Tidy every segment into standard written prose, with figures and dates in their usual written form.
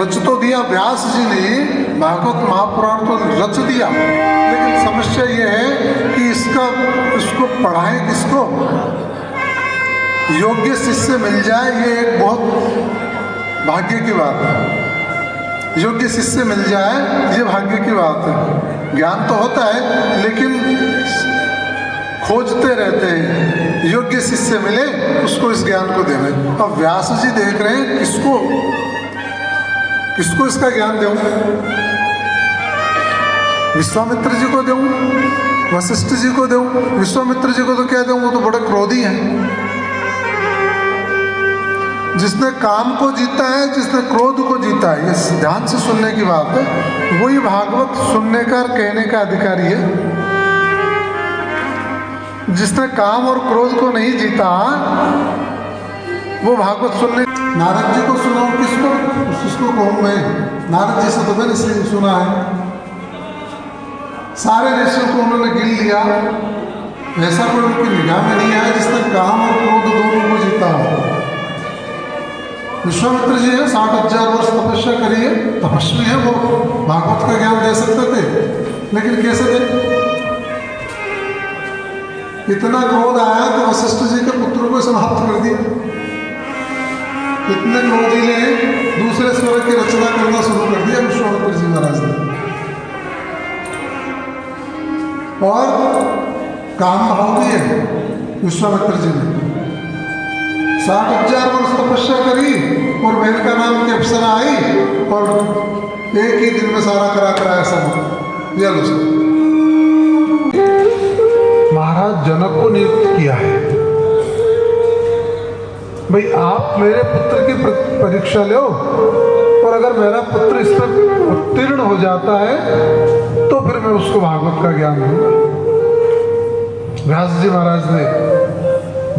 रच तो दिया व्यास जी ने, भागवत महापुराण तो रच दिया, लेकिन समस्या ये है कि इसको पढ़ाएं किसको? योग्य शिष्य मिल जाए ये एक बहुत भाग्य की बात है। योग्य शिष्य मिल जाए ये भाग्य की बात है। ज्ञान तो होता है लेकिन खोजते रहते हैं, योग्य शिष्य मिले उसको इस ज्ञान को देवे। अब व्यास जी देख रहे हैं किसको इसका ज्ञान दूं? विश्वामित्र जी को दूं, वशिष्ठ जी को दूं? विश्वामित्र जी को तो क्या दूं, वो तो बड़े क्रोधी हैं। जिसने काम को जीता है, जिसने क्रोध को जीता है, ये ध्यान से सुनने की बात है, वही भागवत सुनने का और कहने का अधिकारी है। जिसने काम और क्रोध को नहीं जीता वो भागवत सुनने। नारद जी को सुनाऊं किसको कहूं मैं? नारद जी से तो मैंने सुना है, सारे ऋषियों को उन्होंने गिन लिया, ऐसा कोई उनकी निगाह में नहीं आया जिसने काम और क्रोध दोनों को जीता हो। विश्वामित्र जी है, 60,000 वर्ष तपस्या करी है, तपस्वी है, वो भागवत का ज्ञान दे सकते थे, लेकिन कैसे दे? इतना क्रोध आया तो वशिष्ठ जी के पुत्र को समाप्त कर दिया। इतने क्रोधी ने दूसरे स्वर की रचना करना शुरू कर दिया विश्वामित्र जी महाराज ने। और काम भाव भी है विश्वामित्र जी ने। 60,000 वर्ष तपस्या करी और मेनका नाम की अप्सरा आई और एक ही दिन में सारा करा कराया सब। ये लो महाराज जनक को नियुक्त किया है, भाई आप मेरे पुत्र की परीक्षा लो और अगर मेरा पुत्र इस पर उत्तीर्ण हो जाता है तो फिर मैं उसको भागवत का ज्ञान दूंगा। व्यास जी महाराज ने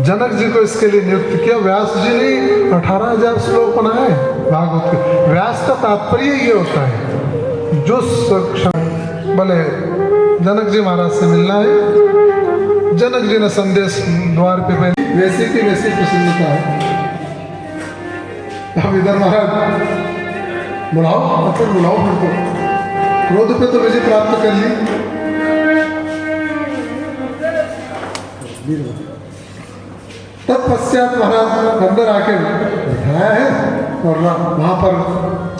जनक जी को इसके लिए नियुक्त किया। व्यास जी ने 18,000 श्लोक बनाए भागवत के। व्यास का तात्पर्य ये होता है जो बोले जनक जी महाराज से मिलना है, जनक जी ने संदेश द्वार पे पहले वैसे की वैसी प्रसन्नता है। अब इधर महाराज बुलाओ, अपन बुलाओ फिर तो क्रोध पे तो विजय प्राप्त कर ली। तत्पश्चात महाराज अंदर आके बिठाया है और वहां पर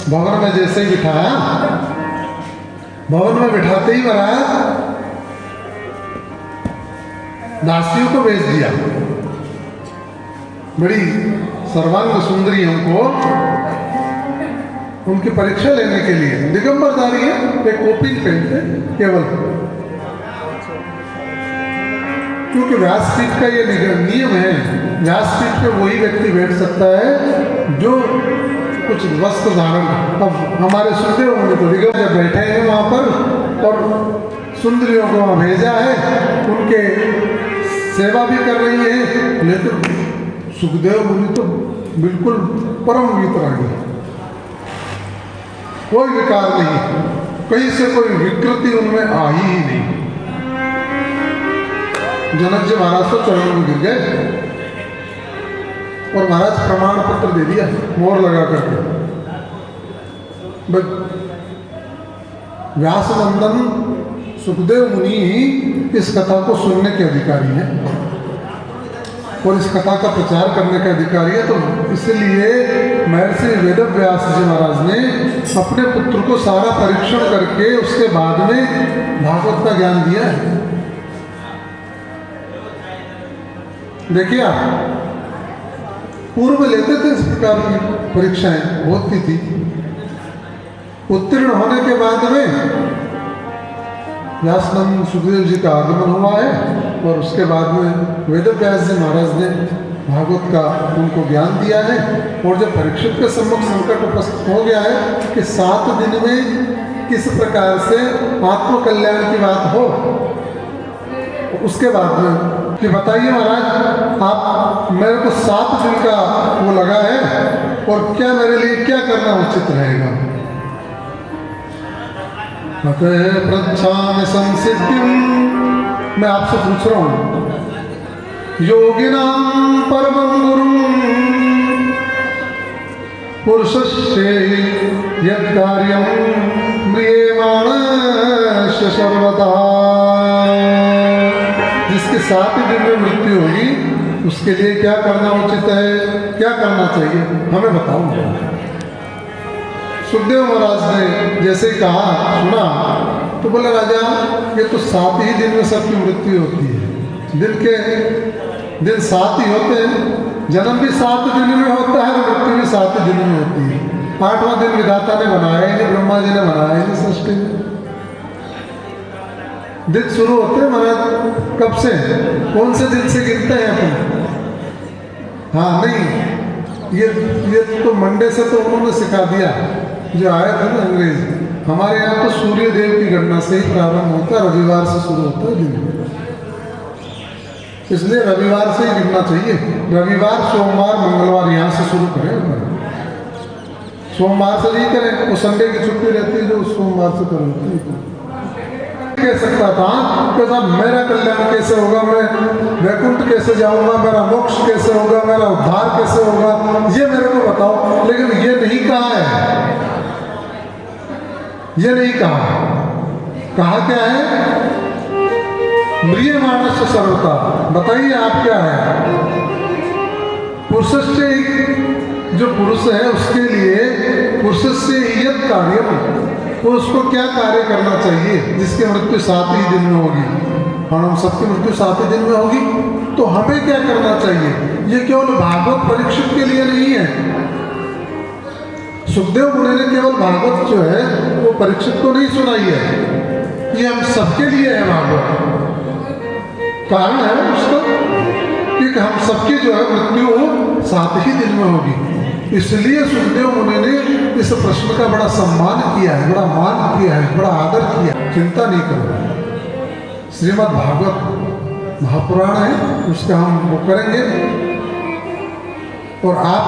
भवन में जैसे ही बिठाया, भवन में बिठाते ही महाराज दासियों को भेज दिया। बड़ी सर्वांग सुंदरियों को उनकी परीक्षा लेने के लिए, दिगंबरधारी है, एक कोपिन पहनते केवल, क्योंकि व्यासपीठ का ये नियम है। व्यासपीठ पे वही व्यक्ति बैठ सकता है जो कुछ वस्त्र धारण। अब हमारे सुखदेव मुनि तो दिगंबर बैठे हैं वहां पर और सुंदरियों को वहां भेजा है, उनके सेवा भी कर रही है, लेकिन सुखदेव मुनि तो बिल्कुल परम वितरागी, कोई विकार नहीं, कहीं से कोई विकृति उनमें आ ही नहीं। जनक जी महाराज तो चरणों में गिर गए और महाराज प्रमाण पत्र दे दिया मोहर लगा करके। व्यासनंदन सुखदेव मुनि ही इस कथा को सुनने के अधिकारी हैं और इस कथा का प्रचार करने के अधिकारी है। तो इसलिए महर्षि वेदव्यास जी महाराज ने अपने पुत्र को सारा परीक्षण करके उसके बाद में भागवत का ज्ञान दिया है। देखिए आप पूर्व लेते थे इस प्रकार की परीक्षाएं होती थी, उत्तीर्ण होने के बाद में व्यासनंद सुखदेव जी का आगमन हुआ है और उसके बाद में वेदव्यास जी महाराज ने भागवत का उनको ज्ञान दिया है। और जब परीक्षित के सम्मुख संकट उपस्थित हो गया है कि 7 दिन में किस प्रकार से आत्मकल्याण की बात हो, उसके बाद में कि बताइए महाराज आप मेरे को 7 दिन का वो लगा है और क्या मेरे लिए क्या करना उचित रहेगा। पृच्छामि संसिद्धिं, मैं आपसे पूछ रहा हूं, योगिनां परमं गुरुं पुरुषस्य यत् कार्यं म्रियमाणस्य सर्वदा, जिसके 7 ही दिन में मृत्यु होगी उसके लिए क्या करना उचित है, क्या करना चाहिए, हमें बताओ। सुखदेव महाराज ने जैसे ही कहा, सुना, तो बोले राजा ये तो 7 ही दिन में सबकी मृत्यु होती है। दिन 7 ही होते हैं, जन्म भी 7 दिन में होता है, मृत्यु भी 7 दिन में होती है। 8वां दिन विधाता ने बनाया ही नहीं, ब्रह्मा जी ने बनाया ही नहीं सृष्टि में। दिन शुरू होते हैं महाराज कब से, कौन से दिन से गिनते हैं अपन? हाँ नहीं, ये तो मंडे से तो उन्होंने सिखा दिया, जो आया था ना अंग्रेज। हमारे यहाँ तो सूर्य देव की गणना से ही प्रारंभ होता है, रविवार से शुरू होता है दिन, इसलिए रविवार से ही गिनना चाहिए। रविवार, सोमवार, मंगलवार यहाँ से शुरू करें, सोमवार से नहीं करें, वो संडे की छुट्टी रहती है जो सोमवार से करें। कह सकता था कि साहब मेरा कल्याण कैसे होगा, मैं वैकुंठ कैसे जाऊंगा, मेरा मोक्ष कैसे होगा, मेरा उद्धार कैसे होगा, ये मेरे को बताओ। लेकिन ये नहीं कहा है, ये नहीं कहा। कहा क्या है? म्रियमाणस्य सर्वदा। बताइए आप क्या है? पुरुष से, जो पुरुष है उसके लिए पुरुष से यत् कार्य, पुरुष को क्या कार्य करना चाहिए जिसकी मृत्यु 7 ही दिन में होगी। और हम सबकी मृत्यु 7 ही दिन में होगी, तो हमें क्या करना चाहिए? ये केवल भागवत परीक्षित के लिए नहीं है। सुखदेव मुनि ने केवल भागवत जो है वो परीक्षित को नहीं सुनाई है, ये हम सबके लिए है। भागवत कारण है उसका कि हम सबकी जो है मृत्यु 7 ही दिन में होगी। इसलिए सुखदेव मुनि ने इस प्रश्न का बड़ा सम्मान किया है, बड़ा मान किया है, बड़ा आदर किया। चिंता नहीं करो, श्रीमद् भागवत महापुराण है, उसका हम वो करेंगे। और आप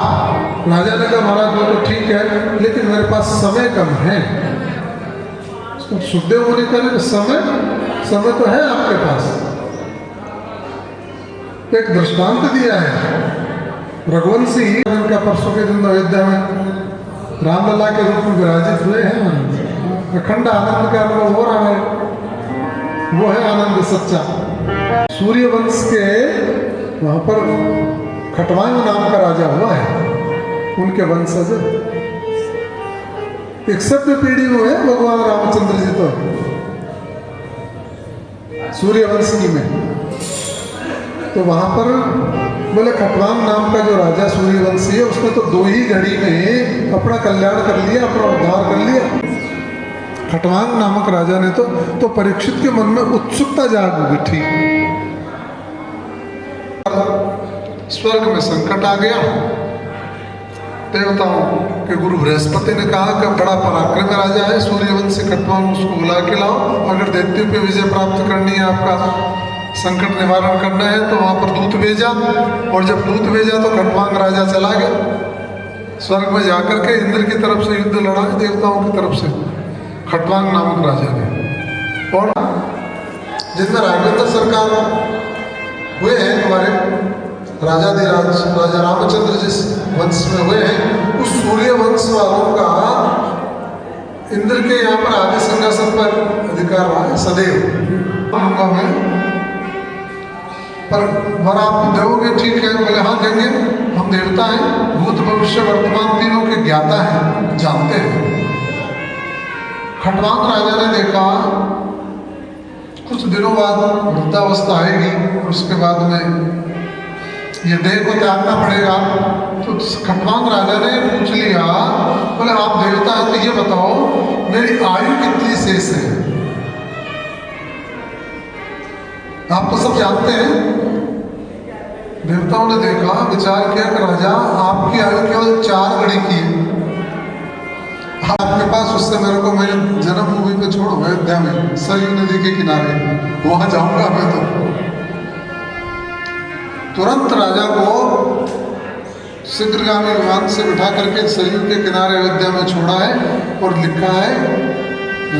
राजा ने कहा महाराज वो तो ठीक है, लेकिन मेरे पास समय कम है। सुखदेव मुनि करें समय तो है आपके पास। एक दृष्टांत दिया है, रघुवंशी का परसों के दिन अयोध्या में रामलला के रूप में विराजित हुए हैं। अखंड आनंद का अनुभव हो रहा है, वो है आनंद सच्चा। सूर्यवंश के वहां पर खटवांग नाम का राजा हुआ है, उनके वंशज 61 पीढ़ी में है भगवान रामचंद्र जी तो सूर्यवंशी में। तो वहां पर बोले खटवांग नाम का जो राजा सूर्यवंशी है, उसने तो 2 ही घड़ी में अपना कल्याण कर लिया, अपना उद्धार कर लिया। खटवांग नामक राजा ने तो परीक्षित के मन में उत्सुकता जाग उठी। स्वर्ग में संकट आ गया। देवताओं के गुरु बृहस्पति ने कहा कि बड़ा पराक्रमी राजा है सूर्यवंशी खटवांग, उसको बुला के लाओ, अगर दैत्यों पे विजय प्राप्त करनी है, आपका संकट निवारण करना है, तो वहां पर दूत भेजा। और जब दूत भेजा तो खटवांग राजा चला गया स्वर्ग में, जाकर के इंद्र की तरफ से युद्ध लड़ा है देवताओं की तरफ से खटवांग नामक राजा ने। और जिनमें राघवेंद्र सरकार हुए हैं, हमारे राजाधिराज राजा रामचंद्र जिस वंश में हुए हैं, उस सूर्य वंश वालों का इंद्र के यहाँ पर आदि सिंहासन पर अधिकार रहा है सदैव। में पर वर आप दोगे? ठीक है। बोले हाँ देंगे, हम देवता हैं, भूत भविष्य वर्तमान तीनों के ज्ञाता हैं, जानते हैं। खटवांग राजा ने देखा कुछ दिनों बाद वृद्धावस्था आएगी, उसके बाद में ये देह को त्यागना पड़ेगा। तो खटवांग राजा ने पूछ लिया, बोले आप देवता हैं तो ये बताओ मेरी आयु कितनी शेष है? आप तो सब जानते हैं। देवताओं ने देखा, विचार किया कि राजा आपकी आयु केवल 4 घड़ी की है, आपके पास उससे मेरे को मेरी जन्मभूमि पे छोड़ो, अयोध्या में सरयू नदी के किनारे, वहां जाऊंगा मैं। तो तुरंत राजा को शीघ्रगामी विमान से बिठा करके सरयू के किनारे अयोध्या में छोड़ा है। और लिखा है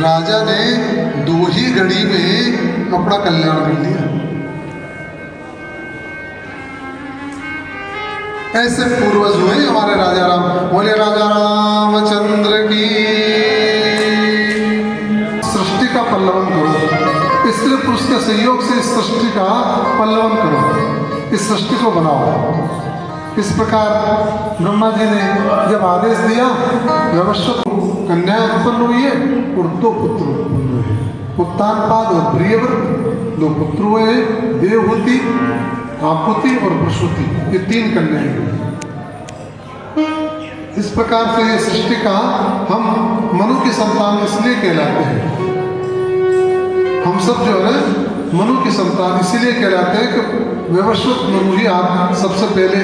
राजा ने 2 ही घड़ी में अपना कल्याण कर लिया। ऐसे पूर्वज हुए हमारे राजा राम। बोले राजा रामचंद्र की। सृष्टि का पल्लवन करो, स्त्री पुरुष के सहयोग से इस सृष्टि का पल्लवन करो, इस सृष्टि को बनाओ। इस प्रकार ब्रह्मा जी ने जब आदेश दिया, व्यवस्थित कन्या उत्पन्न हुई है और 2 पुत्र उत्पन्न हुए हैं, उत्तानपाद और प्रियव्रत 2 पुत्र हुए हैं, देवहूति, आपुति और प्रसूति, ये 3 कन्याएं हुई। इस प्रकार से ये सृष्टि का हम मनु की संतान इसलिए कहलाते हैं, हम सब जो है मनु की संतान इसीलिए कहलाते हैं कि व्यवस्थित मनु ही आप सबसे पहले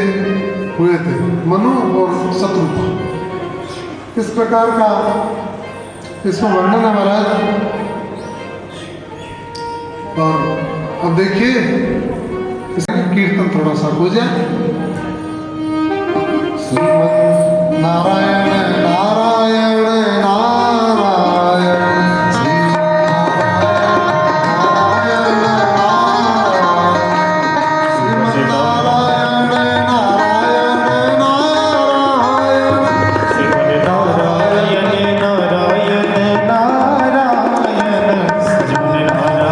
हुए थे, मनु और शत्रुघ्न। इस प्रकार का इसमें वर्णन है महाराज। और अब देखिए इसका कीर्तन थोड़ा सा हो जाए। श्रीमद् नारायण नारायण नारायण श्री नारायण नारायण श्रीमद् नारायण नारायण नारायण श्रीमद् नारायण नारायण नारायण श्रीमद् नारायण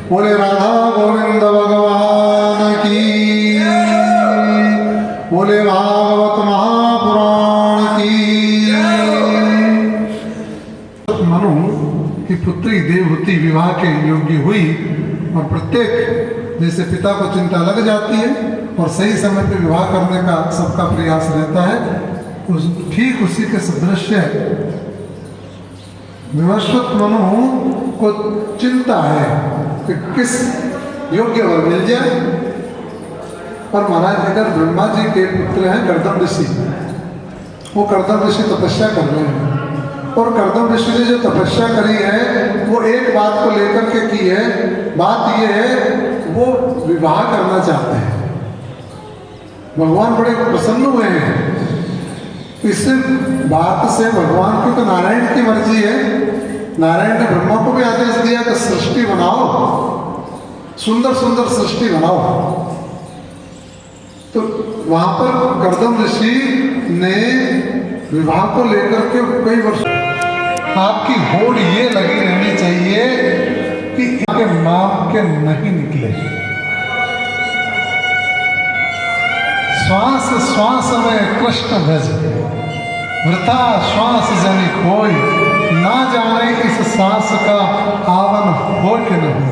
बोले राधा गोविंद भगवान की, बोले भागवत महापुराण की। मनु की पुत्री देवहूति विवाह के योग्य हुई और प्रत्येक जैसे पिता को चिंता लग जाती है और सही समय पर विवाह करने का सबका प्रयास रहता है, ठीक उसी के सदृश विवस्वत मनु को चिंता है कि किस योग्य वर मिल जाए। और महाराज इधर ब्रह्मा जी के पुत्र हैं कर्दम ऋषि, वो कर्दम ऋषि तपस्या कर रहे हैं और कर्दम ऋषि ने जो तपस्या करी है वो एक बात को लेकर के की है। बात ये है वो विवाह करना चाहते हैं। भगवान बड़े प्रसन्न हुए हैं। इस बात से भगवान की तो नारायण की मर्जी है। नारायण ने ब्रह्मा को भी आदेश दिया कि सृष्टि बनाओ, सुंदर सुंदर सृष्टि बनाओ। तो वहां पर कर्दम ऋषि ने विवाह को लेकर के कई वर्ष आपकी होड़ ये लगी रहनी चाहिए कि इनके नाम के नहीं निकले। श्वास श्वास में कृष्ण भज, वृथा श्वास जनि खोई, ना जाने इस सांस का आवन हो कि न हो।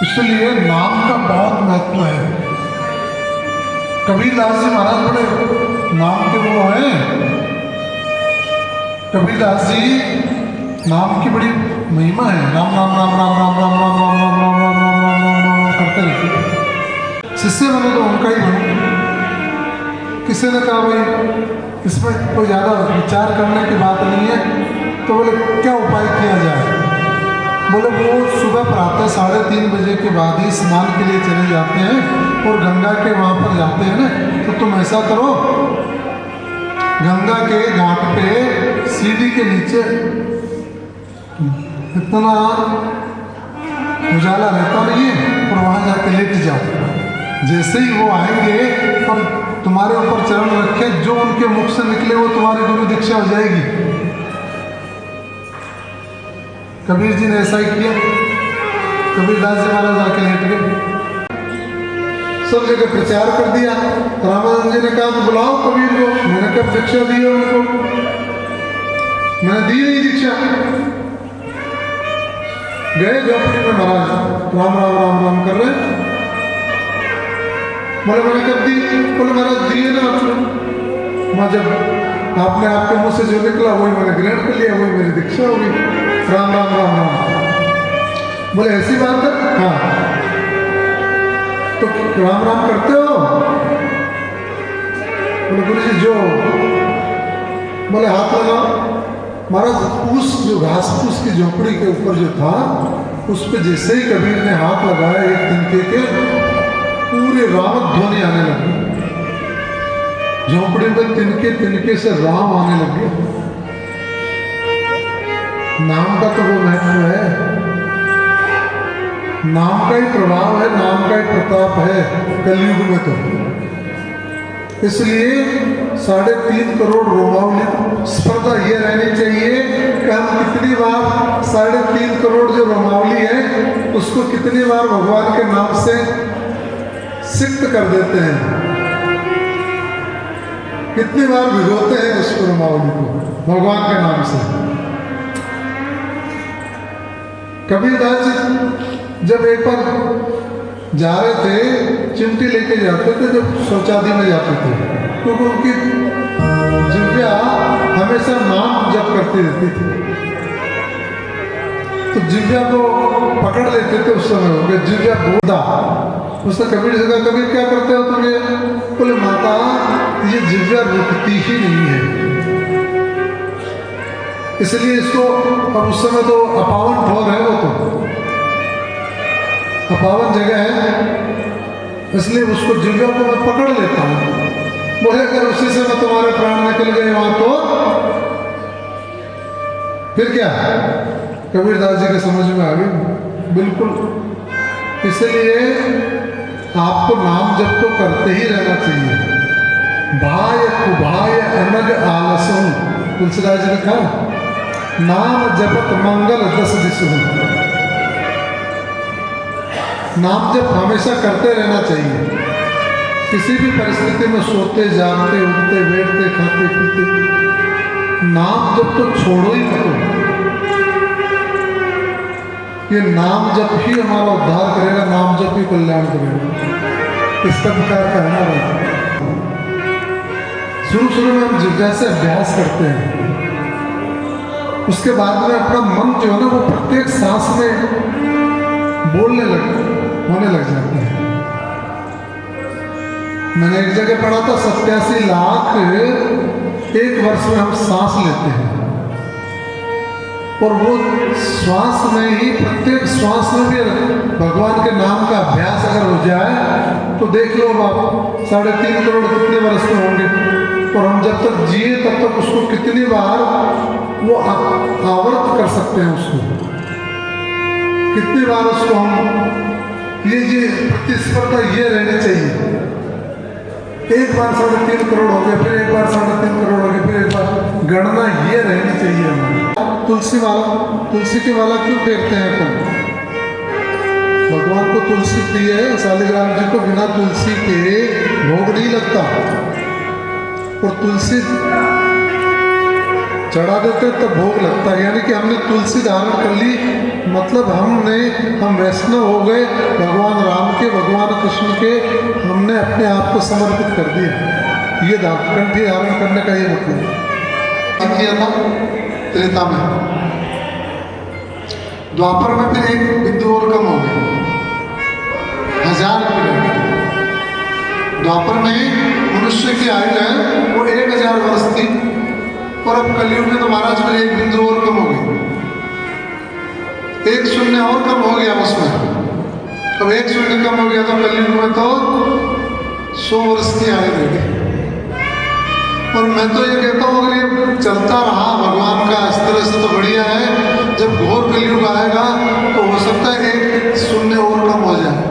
इसलिए नाम का बहुत महत्व है। कबीरदास जी महाराज बड़े नाम के वो हैं। कबीरदास जी नाम की बड़ी महिमा है। राम राम राम राम राम राम राम राम राम राम राम राम राम राम राम करते रहते। शिष्य बने तो उनका ही बनो। किसी ने कहा भाई इसमें कोई ज़्यादा विचार करने की बात नहीं है। तो बोले क्या उपाय किया जाए? बोले वो सुबह प्रातः 3:30 बजे के बाद ही स्नान के लिए चले जाते हैं और गंगा के वहाँ पर जाते हैं ना, तो तुम ऐसा करो, गंगा के घाट पे सीढ़ी के नीचे इतना उजाला रहता नहीं है और वहाँ जाके लेट जाओ। जैसे ही वो आएंगे और तुम्हारे ऊपर चरण रखे, जो उनके मुख से निकले वो तुम्हारी गुरु दीक्षा हो जाएगी। कबीर जी ने ऐसा ही किया। कबीरदास जी महाराज आके लेट गए, सब जगह प्रचार कर दिया। रामानंद जी ने कहा तो बुलाओ कबीर को। मैंने कब दीक्षा दी है उनको? मैंने दी नहीं दीक्षा। गए झोपड़ी में, महाराज राम राम राम राम कर रहे। बोले मैंने कब दी? बोले महाराज दिए ना आपने। मैं जब आपने आपके मुंह से जो निकला वही मैंने ग्रहण कर लिया, वही मेरी दीक्षा हो गई। राम राम राम राम। बोले ऐसी बात है? हाँ। तो राम राम करते हो? बोले गुरु जी जो। बोले हाथ लगाओ। महाराज उस जो घास फूस की झोपड़ी के ऊपर जो था, उस पे जैसे ही कबीर ने हाथ लगाया, एक तिनके के पूरे राम ध्वनि आने लगी। झोपड़ी में तिनके तिनके से राम आने लगे। नाम का तो वो महत्व है, नाम का ही प्रभाव है, नाम का ही प्रताप है कलयुग में। तो इसलिए 3.5 करोड़ रोमावली स्पर्धा ये रहनी चाहिए कि हम कितनी बार 3.5 करोड़ जो रोमावली है उसको कितनी बार भगवान के नाम से सिक्त कर देते हैं, कितनी बार भिगोते हैं उसको रोमावली को भगवान के नाम से। कबीरदास जी जब एक बार जा रहे थे, चिमटी लेके जाते थे जब शौचालय में जाते थे, क्योंकि उनकी जिह्वा हमेशा नाम जप करती रहती थी, तो जिह्वा को पकड़ लेते थे उस समय। हो गया जिह्वा बोधा। उसने कबीर से कहा कबीर क्या करते हो तुम ये? बोले माता ये जिह्वा रुकती ही नहीं है, इसलिए इसको, अब उस समय तो अपावन ठोर है, वो तो अपावन जगह है, इसलिए उसको जिह्वा को मैं पकड़ लेता हूँ। बोले अगर उसी से मैं तुम्हारे प्राण निकल गए वहां तो फिर क्या? कबीरदास जी के समझ में आ गई बिल्कुल। इसलिए आपको नाम जप तो करते ही रहना चाहिए। भाय कुभाय अनग आलसों, तुलसीदास जी ने कहा नाम जपत मंगल 10 दिसों। नाम जप हमेशा करते रहना चाहिए, किसी भी परिस्थिति में, सोते जागते उठते बैठते खाते पीते, नाम जप तो छोड़ो ही मत। ये नाम जप ही हमारा उद्धार करेगा, नाम जप ही कल्याण करेगा। इस प्रकार का है ना। शुरू में हम जिज्ञासा से अभ्यास करते हैं, उसके बाद में अपना मन जो है ना वो प्रत्येक सांस में बोलने होने लग जाते हैं। मैंने एक जगह पढ़ा था 87 लाख एक वर्ष में हम सांस लेते हैं, और वो श्वास में ही, प्रत्येक श्वास में भी भगवान के नाम का अभ्यास अगर हो जाए तो देख लो आप 3.5 करोड़ कितने वर्ष में होंगे। और हम जब तक जिए तब तक उसको कितनी बार वो आवर्त कर सकते हैं, उसको कितनी बार उसको हम, ये प्रतिस्पर्धा ये रहनी चाहिए। एक बार 3.5 करोड़ हो गए, फिर एक बार 3.5 करोड़ हो गए, फिर एक बार, गणना ये रहनी चाहिए हमारी। तुलसी माला, तुलसी की माला क्यों फेरते हैं अपन? भगवान को तुलसी प्रिय है, शालिग्राम जी को बिना तुलसी के भोग नहीं लगता, और तुलसी चढ़ा देते तब भोग लगता है। यानी कि हमने तुलसी धारण कर ली, मतलब हम वैष्णव हो गए, भगवान राम के, भगवान कृष्ण के हमने अपने आप को समर्पित कर दिया। ये कंठी धारण करने का ये मतलब किया था त्रेता में। द्वापर में फिर एक बिंदु और कम हो गई, 1000 किलोमीटर। द्वापर में मनुष्य की आयु है वो 1000 वर्ष थी, और अब कलयुग में तो महाराज में 1 बिंदु और कम हो गई, 1 शून्य और कम हो गया उसमें। अब 1 शून्य कम हो गया तो कलयुग में तो 100 वर्ष की आयु रहेगी। और मैं तो ये कहता हूँ अगर ये चलता रहा भगवान का इस तरह से तो बढ़िया है, जब घोर कलयुग आएगा तो हो सकता है 1 शून्य और कम हो जाए।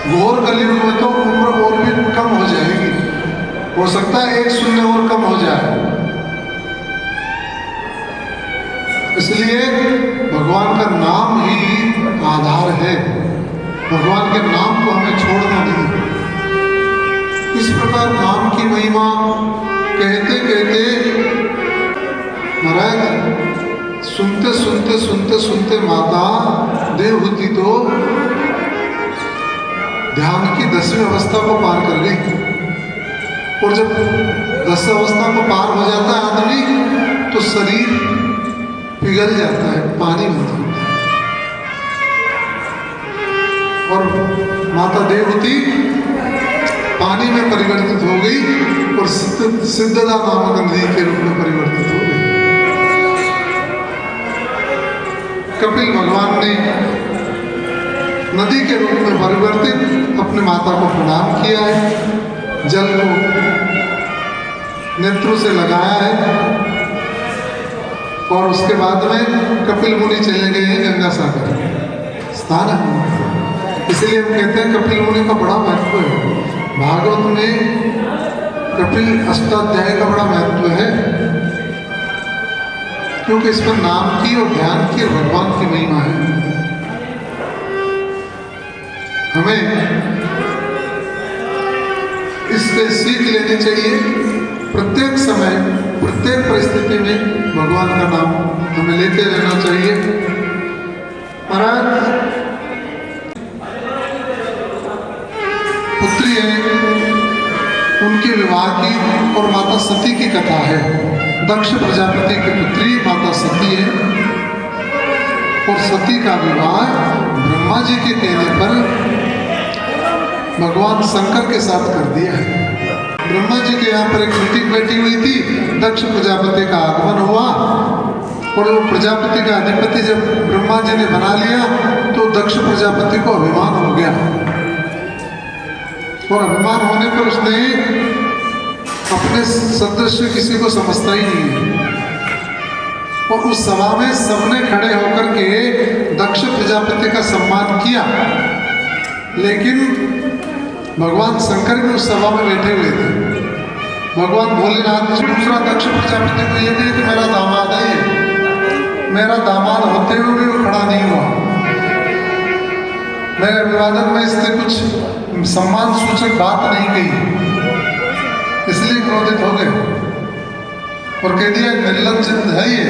घोर कलयुग में तो उम्र और भी कम हो जाएगी, हो सकता है 1 शून्य और कम हो जाए। इसलिए भगवान का नाम ही आधार है, भगवान के नाम को हमें छोड़ना नहीं। इस प्रकार नाम की महिमा कहते कहते महाराज सुनते सुनते सुनते सुनते माता देवहूति तो ध्यान की 10वीं अवस्था को पार कर गई। और जब 10 अवस्था को पार हो जाता है आदमी तो शरीर पिघल जाता है, पानी बन जाता है। और माता देवहूति पानी में परिवर्तित हो गई और सिद्धदा नामक नदी के रूप में परिवर्तित हो गई। कपिल भगवान ने नदी के रूप में परिवर्तित अपने माता को प्रणाम किया है, जल को नेत्रों से लगाया है, और उसके बाद में कपिल मुनि चले गए हैं गंगा सागर स्थान है। इसलिए हम कहते हैं कपिल मुनि का बड़ा महत्व है। भागवत में कपिल अष्टाध्याय का बड़ा महत्व है, क्योंकि इसमें नाम की और ध्यान की और भगवान की महिमा है। हमें इससे सीख लेनी चाहिए। प्रत्येक समय प्रत्येक परिस्थिति में भगवान का नाम हमें लेते रहना चाहिए। महाराज पुत्री है, उनके विवाह की और माता सती की कथा है। दक्ष प्रजापति की पुत्री माता सती है, और सती का विवाह ब्रह्मा जी के कहने पर भगवान शंकर के साथ कर दिया है। ब्रह्मा जी के यहाँ पर एक मीटिंग बैठी हुई थी, दक्ष प्रजापति का आगमन हुआ, और वो प्रजापति का अधिपति जब ब्रह्मा जी ने बना लिया तो दक्ष प्रजापति को अभिमान हो गया, और अभिमान होने पर उसने अपने सदृश किसी को समझता ही नहीं है। और उस सभा में सबने खड़े होकर के दक्ष प्रजापति का सम्मान किया, लेकिन भगवान शंकर भी उस सभा में बैठे हुए थे। भगवान भोलेनाथ दूसरा दक्ष प्रजापति को ये भी कि मेरा दामाद है, मेरा दामाद होते हुए भी वो खड़ा नहीं हुआ। मेरे अभिवादन में इसने कुछ सम्मान सूचक बात नहीं कही, इसलिए क्रोधित हो गए और कह दिया निर्लज्ज है ये।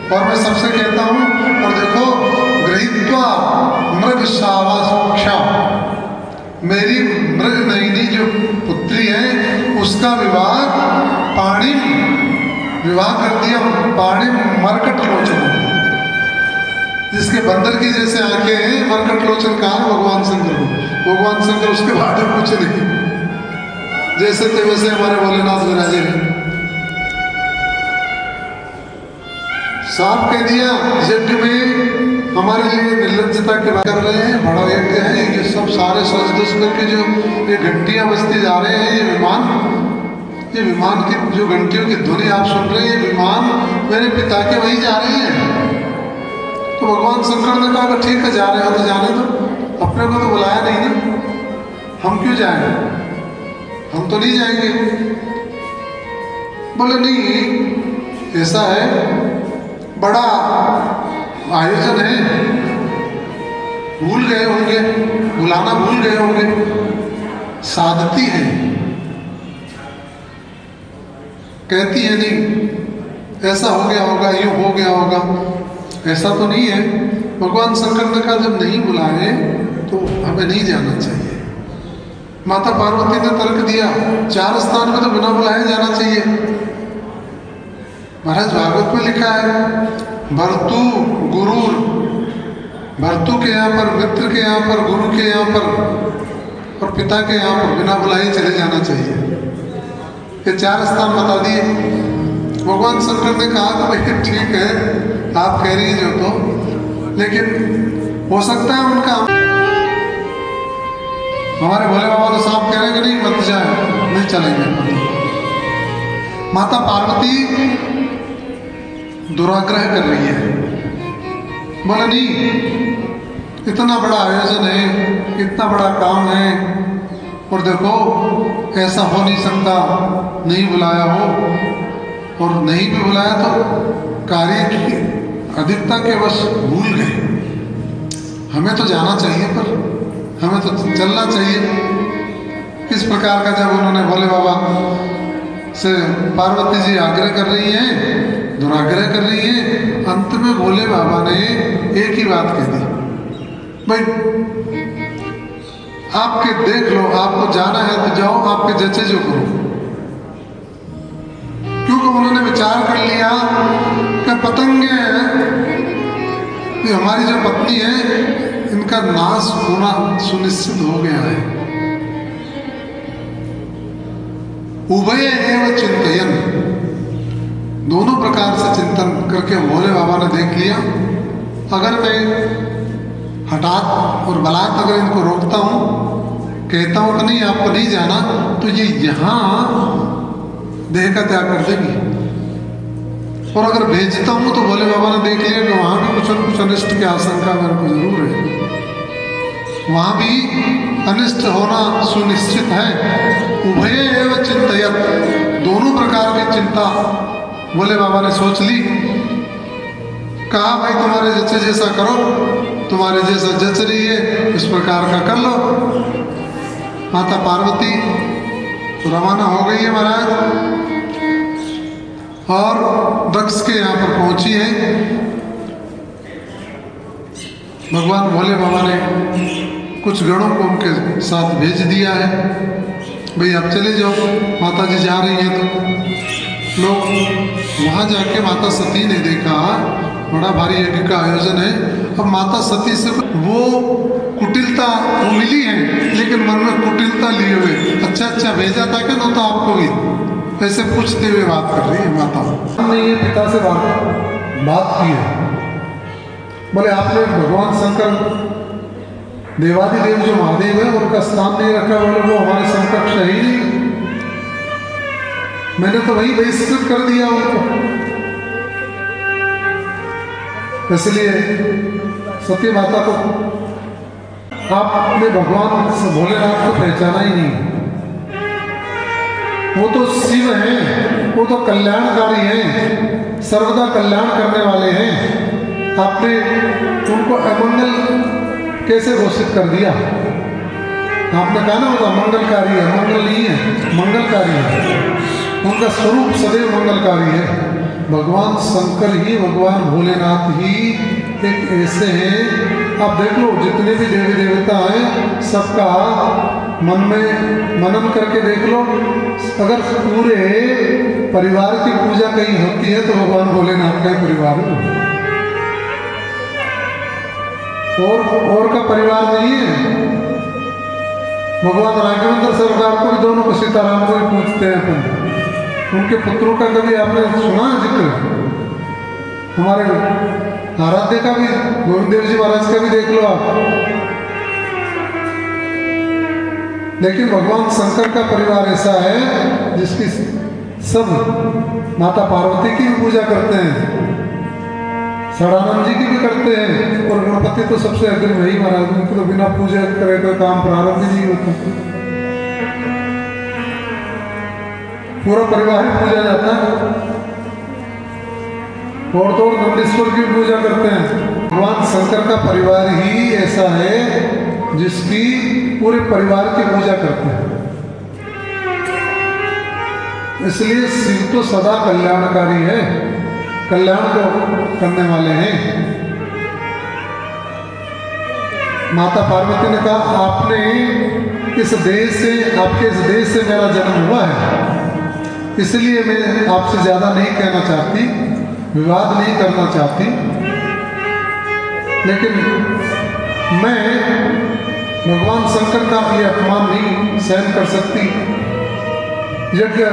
और मैं सबसे कहता हूँ, और देखो गृहीत्वा मृग शावाक्षा, मेरी मृग नयनी जो पुत्री है उसका विवाह पाणी विवाह कर दिया, पाणी मरकट लोचन, जिसके बंदर की जैसे आंखें हैं, मरकट लोचन कहा भगवान शंकर को। भगवान शंकर उसके बाद में कुछ नहीं, जैसे थे वैसे हमारे भोलेनाथ विराजे हैं। साफ कह दिया यज्ञ में हमारे लिए निर्लज्जता की बात कर रहे हैं, बड़ा यज्ञ है, ये सब सारे सज धज करके जो ये घंटियां बजती जा रहे हैं, ये विमान की जो घंटियों की ध्वनि आप सुन रहे हैं, ये विमान मेरे पिता के वहीं जा रहे हैं। तो भगवान शंकर ने कहा ठीक है, जा रहे हो तो जाने दो, अपने को तो बुलाया नहीं ना, हम क्यों जाएंगे, हम तो नहीं जाएंगे। बोले नहीं, ऐसा है, बड़ा आयोजन है, भूल गए होंगे, बुलाना भूल गए होंगे, साधती है, कहती है नहीं ऐसा हो गया होगा, यूं हो गया होगा, ऐसा तो नहीं है। भगवान शंकर ने कहा जब नहीं बुलाए तो हमें नहीं जाना चाहिए। माता पार्वती ने तर्क दिया 4 स्थान में तो बिना बुलाए जाना चाहिए। महाराज भागवत में लिखा है भर्तु गुरु, भर्तु के यहाँ पर, मित्र के यहाँ पर, गुरु के यहाँ पर और पिता के यहाँ पर बिना बुलाए चले जाना चाहिए। ये 4 स्थान बता दिए। भगवान शंकर ने कहा कि भाई ठीक है, आप कह रही जो तो, लेकिन हो सकता है उनका, हमारे भोले बाबा तो साहब कह रहे हैं कि नहीं मत जाए, नहीं चलेंगे। माता पार्वती दुराग्रह कर रही है, बोला नहीं, इतना बड़ा आयोजन है, इतना बड़ा काम है, और देखो ऐसा हो नहीं सकता, नहीं बुलाया हो, और नहीं भी बुलाया तो कार्य की अधिकता के वश भूल गए। हमें तो जाना चाहिए, पर हमें तो चलना चाहिए। इस प्रकार का जब उन्होंने भोले बाबा से पार्वती जी आग्रह कर रही हैं, दुराग्रह कर रही हैं, अंत में भोले बाबा ने एक ही बात कह दी, भाई आपके देख लो, आपको जाना है तो जाओ, आपके जचे जो करो। क्योंकि उन्होंने विचार कर लिया कि पतंगे हमारी जो पत्नी है, इनका नाश होना सुनिश्चित हो गया है। उभय एवं चिंतन, दोनों प्रकार से चिंतन करके भोले बाबा ने देख लिया, अगर मैं हठात और बलात् अगर इनको रोकता हूँ, कहता हूँ कि नहीं आपको नहीं जाना, तो ये यहाँ देह का त्याग कर देंगी। और अगर भेजता हूँ तो भोले बाबा ने देख लिया कि वहाँ भी कुछ न कुछ अनिष्ट की आशंका मेरे को जरूर है, वहाँ भी अनिष्ट होना सुनिश्चित है। उभय एवं चिंतयत, दोनों प्रकार की चिंता भोले बाबा ने सोच ली। कहा भाई तुम्हारे जैसे जैसा करो, तुम्हारे जैसा जच रही है इस प्रकार का कर लो। माता पार्वती रवाना हो गई है महाराज, और दक्ष के यहाँ पर पहुंची है। भगवान भोले बाबा ने कुछ गणों को उनके साथ भेज दिया है, भाई आप चले जाओ, माता जी जा रही हैं। तो लोग वहाँ जाके माता सती ने देखा बड़ा भारी यज्ञ का आयोजन है। अब माता सती से वो कुटिलता वो मिली है, लेकिन मन में कुटिलता लिए हुए, अच्छा भेजा था क्या, तो आपको भी ऐसे पूछते हुए बात कर रही है माता। हमने ये पिता से बात की है, बोले आपने भगवान शंकर देवादिदेव जो महादेव है उनका स्थान नहीं रखा, बोले वो हमारे समकक्ष है ही नहीं, मैंने तो वही बहिष्कृत कर दिया उनको। इसलिए सती माता को आपने भगवान भोलेनाथ को पहचाना ही नहीं। वो तो शिव हैं, वो तो कल्याणकारी हैं, सर्वदा कल्याण करने वाले हैं। आपने उनको अमंगल कैसे घोषित कर दिया? आपने कहा ना वो तो मंगलकारी है, मंगल नहीं है, मंगलकारी है। उनका स्वरूप सदैव मंगलकारी है। भगवान शंकर ही, भगवान भोलेनाथ ही एक ऐसे हैं। आप देख लो जितने भी देवी देवता हैं सबका मन में मनन करके देख लो, अगर पूरे परिवार की पूजा कहीं होती है तो भगवान भोलेनाथ का ही परिवार है, और का परिवार नहीं है। भगवान राघवेंद्र सरकार को भी दोनों को सीताराम को ही पूछते हैं अपन। उनके पुत्रों का कभी आपने सुना जिक्र? हमारे आराध्य का भी, गोविंद देव जी महाराज का भी देख लो आप। लेकिन भगवान शंकर का परिवार ऐसा है जिसकी सब माता पार्वती की भी पूजा करते हैं, सदानंद जी की भी करते हैं, और गणपति तो सबसे अग्रिम है ही महाराज। उनको तो बिना पूजा करे कोई काम प्रारंभ ही नहीं होता। पूरा परिवार ही पूजा जाता है, और तो नंदीश्वर की पूजा करते हैं। भगवान शंकर का परिवार ही ऐसा है जिसकी पूरे परिवार की पूजा करते हैं। इसलिए शिव तो सदा कल्याणकारी है, कल्याण को करने वाले हैं। माता पार्वती ने कहा आपने इस देश से, आपके इस देश से मेरा जन्म हुआ है, इसलिए मैं आपसे ज़्यादा नहीं कहना चाहती, विवाद नहीं करना चाहती, लेकिन मैं भगवान शंकर का ये अपमान नहीं सहन कर सकती। यज्ञ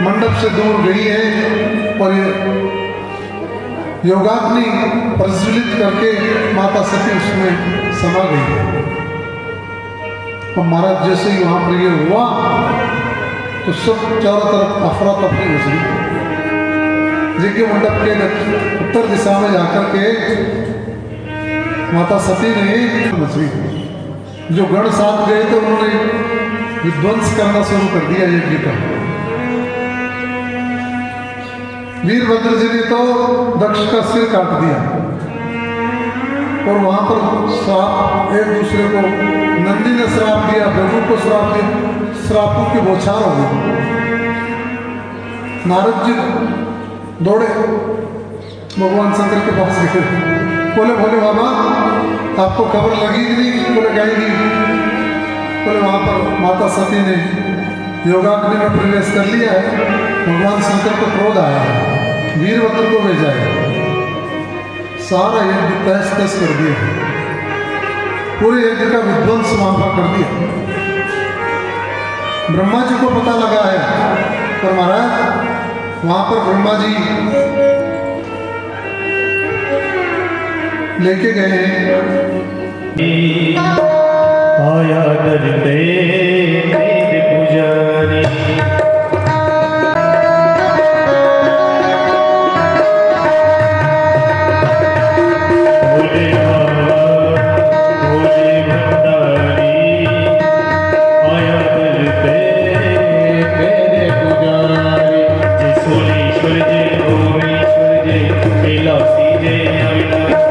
मंडप से दूर गई है और ये योगाग्नि प्रज्वलित करके माता सती उसमें समा गई है। और महाराज जैसे ही वहां पर ये हुआ तो सब चारों तरफ अफरा तफरी मच गई। यज्ञ मंडप के उत्तर दिशा में जाकर के माता सती ने मच गई। जो गण साथ गए थे उन्होंने विध्वंस करना शुरू कर दिया यज्ञ का। वीरभद्र जी ने तो दक्ष का सिर काट दिया और वहां पर श्राप एक दूसरे को, नंदी ने श्राप दिया, भृगु को श्राप दिया, श्रापों की बौछार हो गई। नारद जी दौड़े भगवान शंकर के पास गए, बोले भोले बाबा आपको खबर लगी कि नहीं? बोले गई नहीं। बोले वहां पर माता सती ने योगाग्नि में प्रवेश कर लिया है, भगवान शंकर को क्रोध आया है, वीरभद्र को भेजा है, सारा यज्ञ तहस तहस कर दिया, पूरे यज्ञ का विध्वंस वहां पर कर दिया। ब्रह्मा जी को पता लगा है, पर महाराज वहां पर ब्रह्मा जी लेके गए हैं। आया दर पे वेद पुजारी, भोले भोले भंडारी, आया दर पे वेद पुजारी। जय सोलेश्वर जय भुवनेश्वर जय कैलासी जय अविनाशी,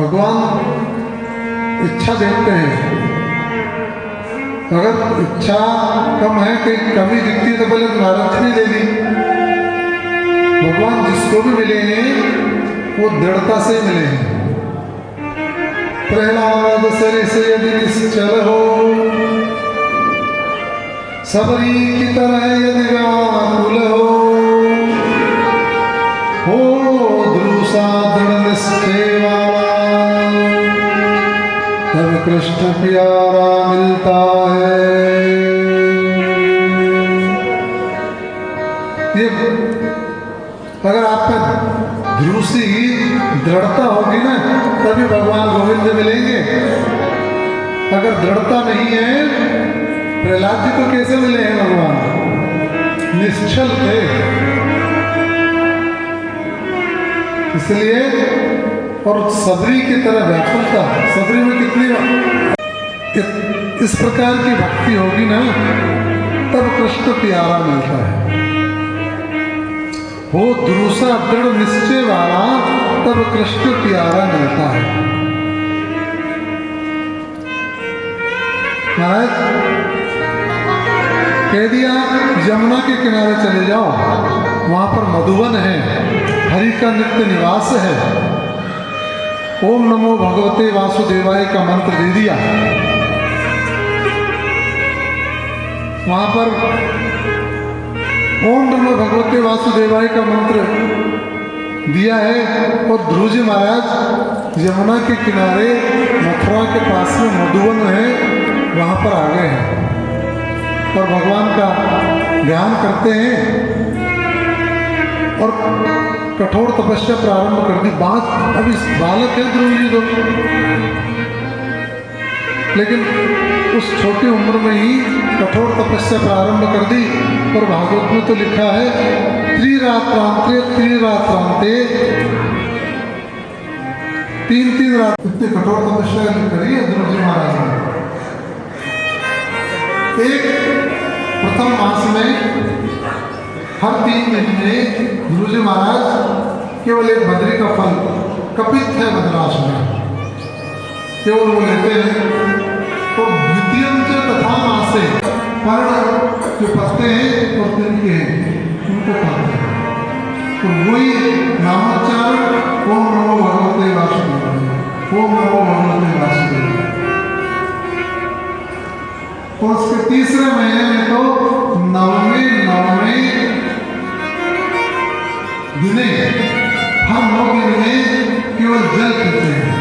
भगवान इच्छा देखते हैं। अगर इच्छा कम है, कहीं कमी दिखती है तो पहले नारद ने ले ली। भगवान जिसको भी मिले हैं वो दृढ़ता से मिले हैं। प्रहलाद सरिस यदि निश्चल हो, सबरी की तरह यदि व्याकुल हो द्रुसा दृढ़ निश्चय वाला, तब कृष्ण प्यारा मिलता है। ये अगर आप में ध्रुसी दृढ़ता होगी ना, तभी भगवान गोविंद मिलेंगे। अगर दृढ़ता नहीं है, प्रहलाद जी को कैसे मिले हैं भगवान? निश्चल थे। इसलिए और सबरी की तरह व्याकुलता, सबरी में कितनी इस प्रकार की भक्ति होगी ना, तब कृष्ण प्यारा मिलता है। हो द्रुसा दृढ़ निश्चय वाला, तब कृष्ण प्यारा मिलता है। महाराज कह दिया यमुना के किनारे चले जाओ, वहां पर मधुवन है, हरि का नित्य निवास है। ओम नमो भगवते वासुदेवाय का मंत्र दे दिया। वहां पर ओम नमो भगवते वासुदेवाय का मंत्र दिया है और ध्रुव जी महाराज यमुना के किनारे मथुरा के पास में मधुवन है, वहां पर आ गए हैं और भगवान का ध्यान करते हैं और कठोर तपस्या प्रारंभ कर दी। बात अभी बालक है ध्रुव जी तो, लेकिन उस छोटी उम्र में ही कठोर तपस्या प्रारंभ कर दी। और भागवत में तो लिखा है त्रिरात्रांते 3 रात इतनी कठोर तपस्या करी है ध्रुव जी महाराज ने। एक प्रथम मास में हर 3 दिन में ध्रुव जी महाराज केवल एक बद्री का फल कपित है बद्राश में केवल वो लेते हैं। तो द्वितीय तथा मासे पर्ण जो पत्ते हैं और तिनके हैं उनको खाते हैं। तो वही नामोच्चारण ओम नमो भगवते वासुदेवाय, ओम नमो भगवते वासुदेवाय। और उसके तीसरे महीने में तो नवमे दिने हम 9 दिन में केवल जल पीते हैं।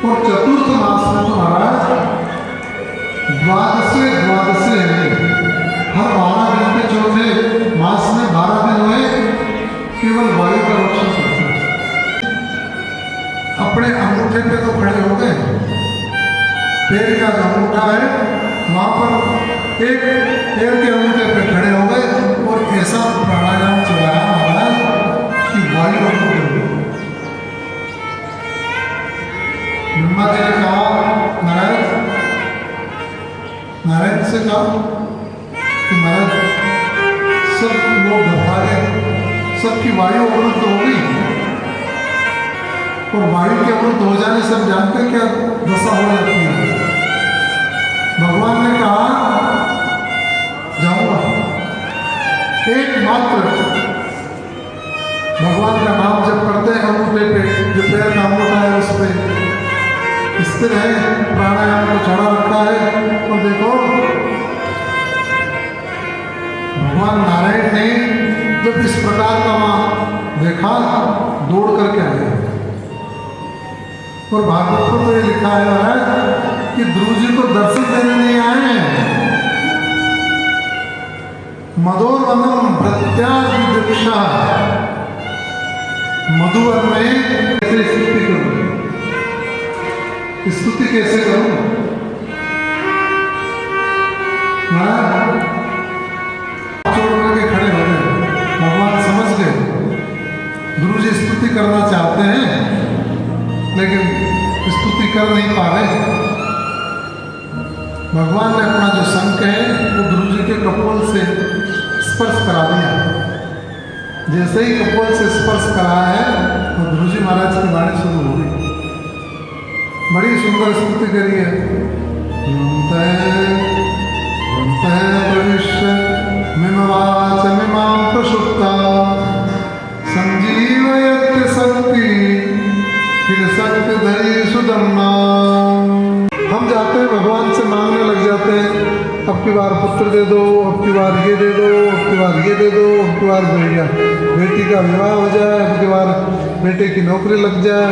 और चतुर्थ मास में तो महाराज द्वादशे है, हर 12 दिन के चौथे मास में 12 दिन हुए केवल वायु का रक्षण करते हैं। अपने अंगूठे पे तो खड़े हो गए, पैर का जो अंगूठा है वहां पर एक पैर के अंगूठे पे खड़े हो गए और ऐसा प्राणायाम चलाया महाराज कि वायु ब्रह्मा जी ने कहा नारायण से कहा कि महाराज सब लोग घबराए, सबकी वायु अवरुद्ध हो गई और वायु के अवरुद्ध हो जाने से जानते क्या दशा हो जाती है। भगवान ने कहा जाऊंगा, एकमात्र भगवान का नाम जब करते हैं अंगूठे पे, जो पैर का अंगूठा है उस पर स्थिर है, प्राणायाम को चढ़ा रखा है। और देखो भगवान नारायण ने जब इस प्रकार का वहां देखा दौड़ करके आए। और भागवत को तो ये लिखा है कि ध्रुव जी को दर्शन देने नहीं आए हैं। मदोर्वनम प्रत्याग दीक्षा, मधुवन में कैसे स्तुति करूं, स्तुति कैसे करूं? छोड़ करके खड़े हो गए। भगवान समझ गए ध्रुव जी स्तुति करना चाहते हैं लेकिन स्तुति कर नहीं पा रहे। भगवान ने अपना जो शंख है वो ध्रुव जी के कपोल से स्पर्श करा दिया जैसे ही कपोल से स्पर्श कराया है तो ध्रुव जी महाराज की वाणी शुरू हो गई। बड़ी सुंदर स्तुति करी है। प्रविश्य मिमवाच मिमां प्रसुप्ता संजीवयत्य शक्ति किल शक्ति धरी सुदम्ना। हम जाते हैं भगवान से मांगने लग जाते हैं, अब की बार पुत्र दे दो, अब की बार ये दे दो, अब की बार ये दे दो, अब की बार भैया बेटी का विवाह हो जाए, अब की बार बेटे की नौकरी लग जाए।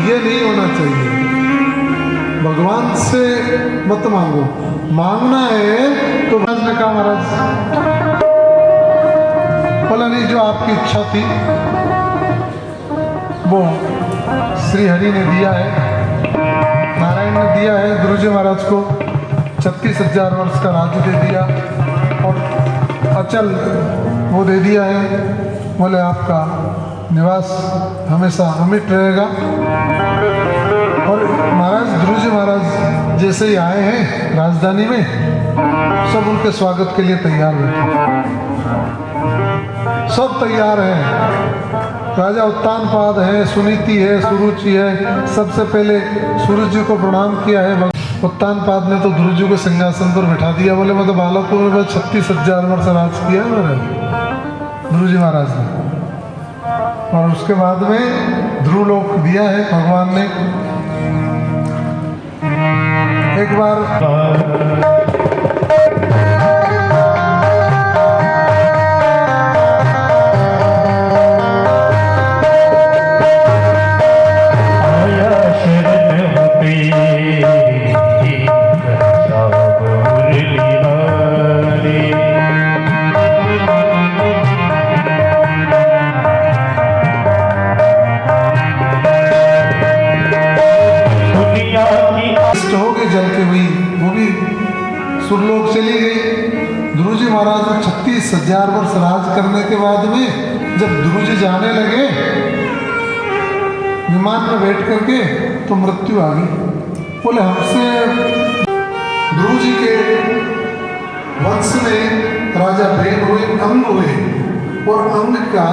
ये नहीं होना चाहिए। भगवान से मत मांगो, मांगना है तो महाराज ने कहा, महाराज बोला नहीं, जो आपकी इच्छा थी वो श्री हरि ने दिया है, नारायण ने दिया है। ध्रुव जी महाराज को 36,000 वर्ष का राज्य दे दिया और अचल वो दे दिया है। बोले आपका निवास हमेशा अमिट रहेगा। और महाराज ध्रुव जी महाराज जैसे ही आए हैं राजधानी में, सब उनके स्वागत के लिए तैयार बैठे, सब तैयार हैं। राजा उत्तानपाद है, सुनीति है, सुरुचि है। सबसे पहले सूरज जी को प्रणाम किया है। उत्तानपाद ने तो ध्रुव जी को सिंहासन पर बैठा दिया। बोले मैं तो बालकों में 36,000 वर्ष राज किया है मैंने, ध्रुव जी महाराज ने। और उसके बाद में ध्रुव लोक दिया है भगवान ने। एक बार जल के हुई, वो भी सुरलोक चली गई। ध्रुव जी महाराज ने 36,000 वर्ष राज करने के बाद में जब ध्रुव जी जाने लगे विमान में बैठ करके, तो मृत्यु आ गई। बोले हमसे ध्रुव जी के वंश में राजा बेन हुए, अंग हुए, और अंग का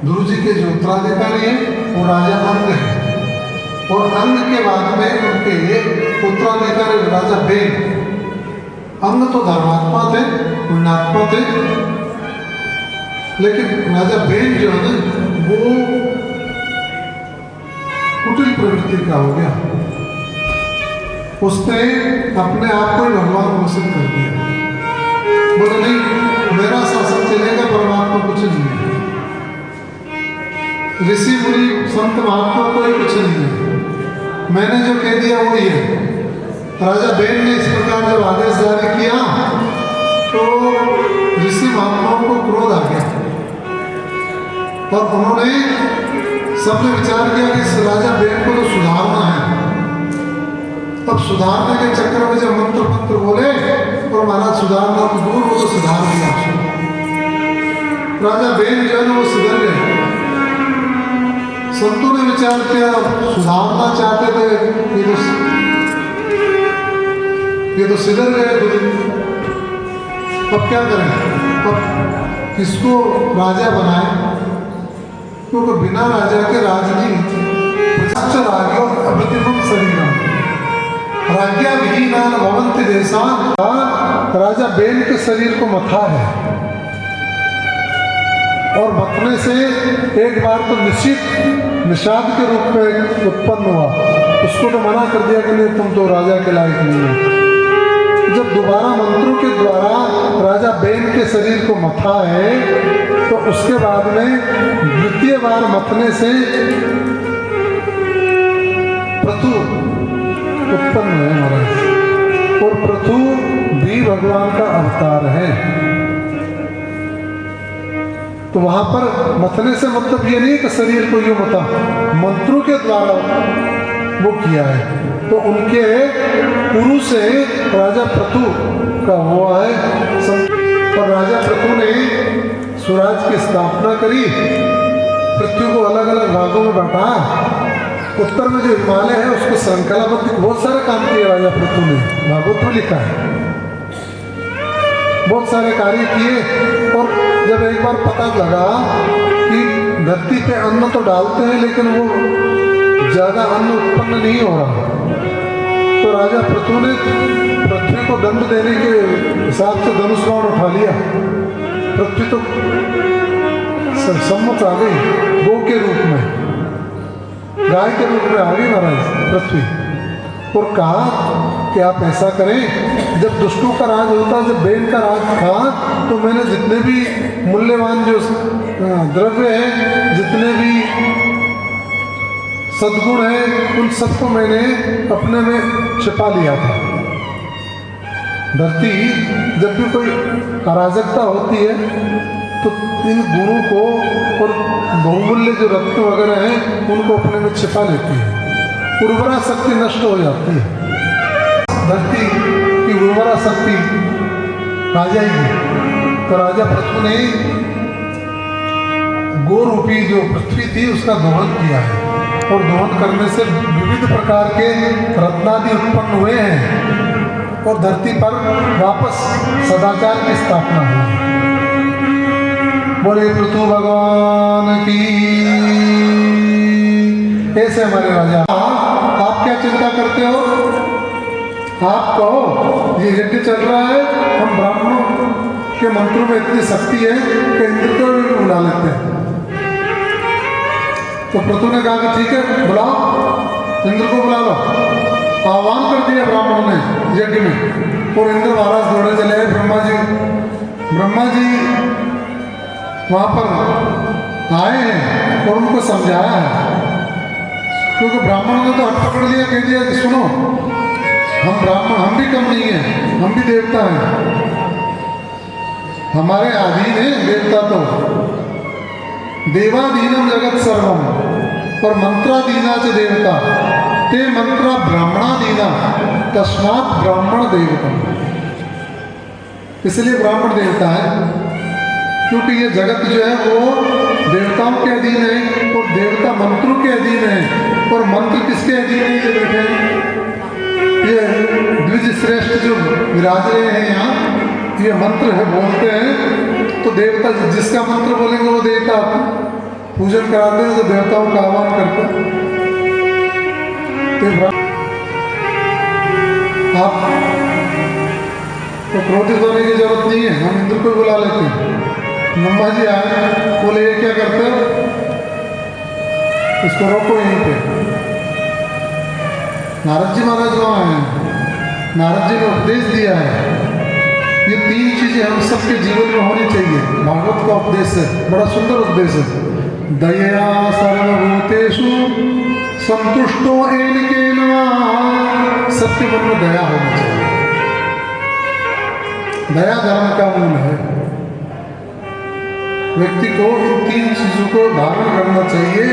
ध्रुव जी के जो उत्तराधिकारी है वो राजा अंग है, और अंग के बाद में उनके उत्तराधिकारी राजा बेन। अंग तो धर्मात्मा थे, पुण्यात्मा थे, लेकिन राजा बेन जो है वो कुटिल प्रवृत्ति का हो गया। उसने अपने आप को ही भगवान घोषित कर दिया। बोले नहीं, मेरा शासन चलेगा, परमात्मा कुछ नहीं है, ऋषि मुनि संत महात्मा कोई कुछ नहीं है, मैंने जो कह दिया वही है। राजा बेन ने इस प्रकार जब आदेश जारी किया तो ऋषि महात्माओं को क्रोध आ गया, और उन्होंने सबने विचार किया कि इस राजा बेन को तो सुधारना है। अब सुधारने के चक्कर में जब मंत्र मंत्र बोले, और महाराज सुधारना तो दूर, वो तो सुधार दिया। राजा बेन जो है ना वो सुधर गए। संतों ने विचार किया, सुधारना चाहते थे, ये तो सिधर गए दूर, अब क्या करें, अब किसको राजा बनाए? क्योंकि बिना राजा के राजनीति अप्रतिम शरीरम राज्ञा विहीनान भवन्ति देशान। राजा बेन के शरीर को मथा है, और मथने से एक बार तो निश्चित निषाद के रूप में उत्पन्न हुआ, उसको तो मना कर दिया कि नहीं, तुम तो राजा के लायक नहीं हो। जब दोबारा मंत्रों के द्वारा राजा बेन के शरीर को मथा है, तो उसके बाद में द्वितीय बार मथने से पृथु उत्पन्न है महाराज, और पृथु भी भगवान का अवतार है। तो वहां पर मथने से मतलब ये नहीं कि शरीर को यूं मथा, मंत्रों के द्वारा वो किया है। तो उनके गुरु से राजा पृथु का हुआ है, और राजा पृथु ने स्वराज की स्थापना करी, पृथ्वी को अलग अलग भागों में बांटा। उत्तर में जो हिमालय है उसको श्रृंखलाबद्ध बहुत सारे काम किए राजा पृथु ने, भागवत में लिखा है। बहुत सारे कार्य किए, और जब एक बार पता लगा कि धरती पे अन्न तो डालते हैं लेकिन वो ज़्यादा अन्न उत्पन्न नहीं हो रहा, तो राजा पृथु ने पृथ्वी को दंड देने के हिसाब से धनुष बाण उठा लिया। पृथ्वी तो सम्मुख आ गई, गौ के रूप में, गाय के रूप में आ गई महाराज पृथ्वी, और कहा कि आप ऐसा करें, जब दुष्टों का राज होता, जब बैन का राज था, तो मैंने जितने भी मूल्यवान जो द्रव्य हैं, जितने भी सद्गुण हैं, उन सबको मैंने अपने में छिपा लिया था। धरती जब भी कोई अराजकता होती है तो इन गुणों को और बहुमूल्य जो रत्न वगैरह हैं उनको अपने में छिपा लेती है, उर्वरा शक्ति नष्ट हो जाती है, धरती की उर्वरा शक्ति आ जाएगी। तो राजा पृथु ने गोरूपी जो पृथ्वी थी उसका दोहन किया है, और दोहन करने से विविध प्रकार के रत्नादि उत्पन्न हुए हैं, और धरती पर वापस सदाचार की स्थापना हुई। बोले पृथु भगवान की। ऐसे हमारे राजा, आप क्या चिंता करते हो? आप कहो ये यज्ञ चल रहा है, हम ब्राह्मणों के मंत्रों में इतनी शक्ति है कि इंद्र को भी बुला लेते हैं। तो पृथु ने कहा कि ठीक है, बुलाओ, इंद्र को बुला लो। आह्वान कर दिया ब्राह्मणों ने यज्ञ में, और इंद्र महाराज दौड़े चले आए। ब्रह्मा जी वहाँ पर आए हैं और उनको समझाया है, क्योंकि ब्राह्मणों ने तो हट पकड़ लिया, कह दिया कि सुनो, हम ब्राह्मण, हम भी कम नहीं हैं, हम भी देवता हैं, हमारे अधीन है देवता। तो देवाधीनम जगत सर्वम, और मंत्राधीना च देवता, ते मंत्रा ब्राह्मणाधीना, तस्मात् ब्राह्मण देवता। इसलिए ब्राह्मण देवता है, क्योंकि ये जगत जो है वो देवताओं के अधीन है, और देवता मंत्रों के अधीन है, और मंत्र किसके अधीन है? ये बैठे हैं, ये द्विज श्रेष्ठ जो विराज रहे हैं यहाँ, ये मंत्र है, बोलते हैं। तो देवता जिसका मंत्र बोलेंगे वो देवता पूजन कराते हैं, तो देवताओं का आह्वान करते हैं। आप तो क्रोधित होने की जरूरत नहीं है, हम इंद्र को बुला लेते हैं। ब्रह्मा जी आए, बोले ये क्या करते हो, इसको रोको यहीं पे। नारद जी महाराज वहाँ हैं, नारद जी ने उपदेश दिया है, ये 3 चीजें हम सबके जीवन में होनी चाहिए। भागवत का उपदेश है, बड़ा सुंदर उपदेश है। दया सर्वभूतेषु संतुष्टो येन केन, सबके मन में दया होनी चाहिए। दया धर्म का मूल है। व्यक्ति को इन 3 चीजों को धारण करना चाहिए,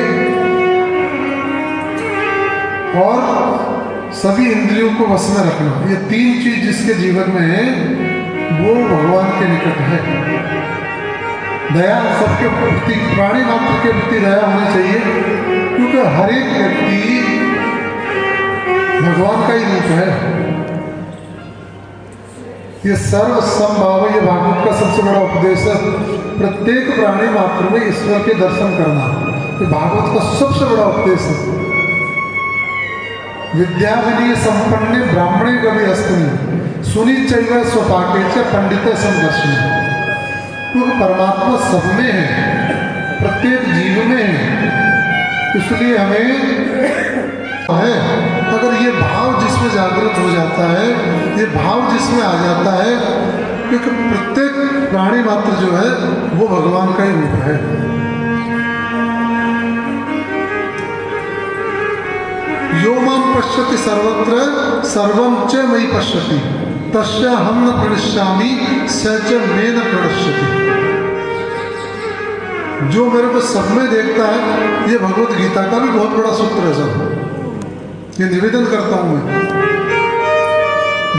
और सभी इंद्रियों को वश में रखना। ये 3 चीज जिसके जीवन में है वो भगवान के निकट है। दया सबके प्रति, प्राणी मात्र के प्रति दया होनी चाहिए, क्योंकि हर एक व्यक्ति भगवान का ही रूप है। ये सर्व संभाव, ये भागवत का सबसे बड़ा उपदेश है। प्रत्येक प्राणी मात्र में ईश्वर के दर्शन करना, ये भागवत का सबसे बड़ा उपदेश है। विद्या विनय संपन्ने ब्राह्मणे कवि अस्तिनी, सुनी चैव स्वपाके च पंडित संदर्शनी। क्योंकि परमात्मा सब में है, प्रत्येक जीव में है, इसलिए हमें है, अगर ये भाव जिसमें जागृत हो जाता है, ये भाव जिसमें आ जाता है, क्योंकि प्रत्येक प्राणी मात्र जो है वो भगवान का ही रूप है। यो मां पश्यति सर्वत्र सर्वं च मयि पश्यति, तस्य हम न प्रणश्यामि स च मे न प्रणश्यति। जो मेरे को सब में देखता है, ये भगवत गीता का भी बहुत बड़ा सूत्र है सब। ये निवेदन करता हूं मैं,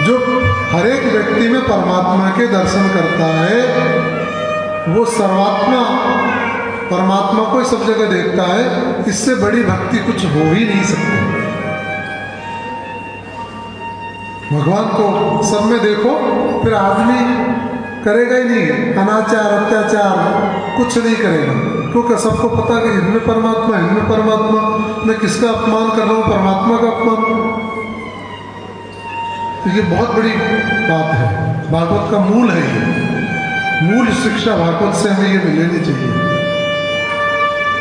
जो हर एक व्यक्ति में परमात्मा के दर्शन करता है, वो सर्वात्मा परमात्मा को सब जगह देखता है। इससे बड़ी भक्ति कुछ हो ही नहीं सकती। भगवान को सब में देखो, फिर आदमी करेगा ही नहीं, अनाचार अत्याचार कुछ नहीं करेगा, क्योंकि सबको पता कि इनमें परमात्मा, इनमें परमात्मा, मैं किसका अपमान कर रहा हूँ? परमात्मा का अपमान। तो ये बहुत बड़ी बात है, भागवत का मूल है ये, मूल शिक्षा भागवत से हमें ये लेनी चाहिए।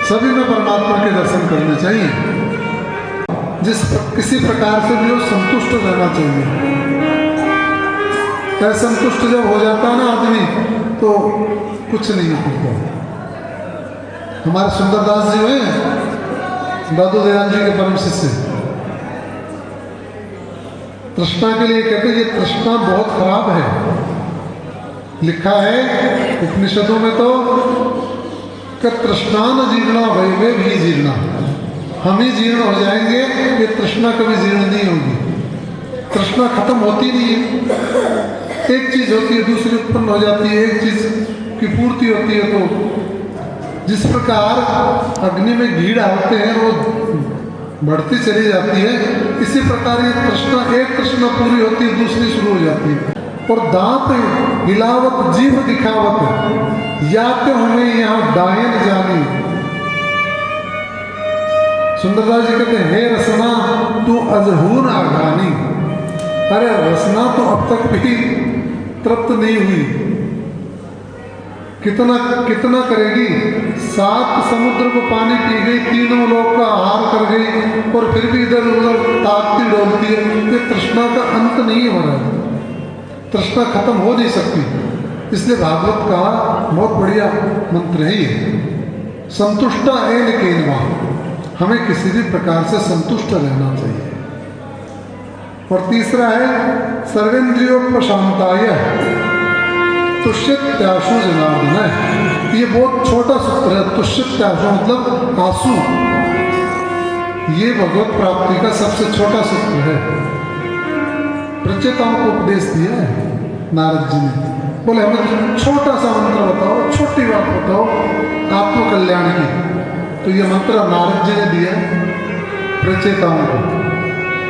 सभी में परमात्मा के दर्शन करने चाहिए, किसी प्रकार से भी वो संतुष्ट रहना चाहिए। असंतुष्ट जब हो जाता है ना आदमी तो कुछ नहीं होता। हमारे सुंदरदास जी हुए दादू दयाल जी के परम शिष्य, तृष्णा के लिए कहते ये तृष्णा बहुत खराब है। लिखा है उपनिषदों में तो कि तृष्णा न जीर्णा वही में भी जीर्णा, हम ही जीर्ण हो जाएंगे, ये तृष्णा कभी जीर्ण नहीं होगी। तृष्णा खत्म होती नहीं है, एक चीज होती है दूसरी उत्पन्न हो जाती है, एक चीज की पूर्ति होती है। तो जिस प्रकार अग्नि में घी डालते हैं वो बढ़ती चली जाती है, इसी प्रकार ये तृष्णा, एक तृष्णा पूरी होती है दूसरी शुरू हो जाती है। और दांत हिलावत जीभ दिखावत या तो हमें यहाँ डायन जानी। सुंदरदास जी कहते हैं हे रसना तू अजहून आगानी, अरे रसना तो अब तक भी तृप्त नहीं हुई, कितना कितना करेगी? 7 समुद्र को पानी पी गई, 3 लोक का आहार कर गई और फिर भी इधर उधर ताकती डोलती है। ये तृष्णा का अंत नहीं हो रहा है, तृष्णा खत्म हो नहीं सकती। इसलिए भागवत का बहुत बढ़िया मंत्र है ये, संतुष्टा एन केनवा, हमें किसी भी प्रकार से संतुष्ट रहना चाहिए। और तीसरा है सर्वेंद्रियोपशांताय तुष्यत्याशु जनार्दन है। ये बहुत छोटा सूत्र है, तुष्यत्याशु मतलब आंसू, ये भगवत प्राप्ति का सबसे छोटा सूत्र है। प्रचेताओं को उपदेश दिया है नारद जी ने, बोले हमें छोटा सा मंत्र बताओ, छोटी बात बताओ आत्म कल्याण की। तो ये मंत्र नारद जी ने दिया प्रचेताओं को,